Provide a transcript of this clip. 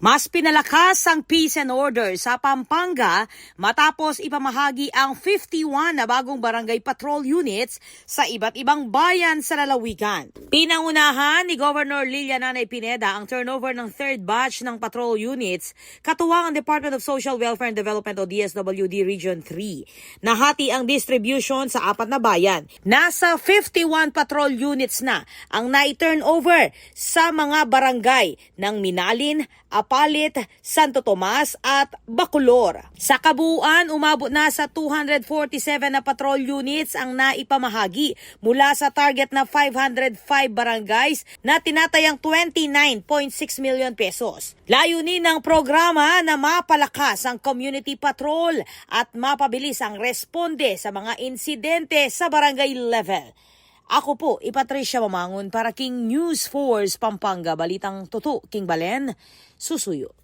Mas pinalakas ang peace and order sa Pampanga matapos ipamahagi ang 51 na bagong barangay patrol units sa iba't ibang bayan sa lalawigan. Pinangunahan ni Governor Lilia Nanay Pineda ang turnover ng third batch ng patrol units katuwang ang Department of Social Welfare and Development o DSWD Region 3. Nahati ang distribution sa 4 na bayan. Nasa 51 patrol units na ang nai-turnover sa mga barangay ng Minalin, Apalit, Santo Tomas at Bacolor. Sa kabuuan, umabot na sa 247 na patrol units ang naipamahagi mula sa target na 505 barangays na tinatayang 29.6 million pesos. Layunin ng programa na mapalakas ang community patrol at mapabilis ang responde sa mga insidente sa barangay level. Ako po, Patricia Mamangon para King News Force Pampanga. Balitang Tutu, King Balen, susuyo.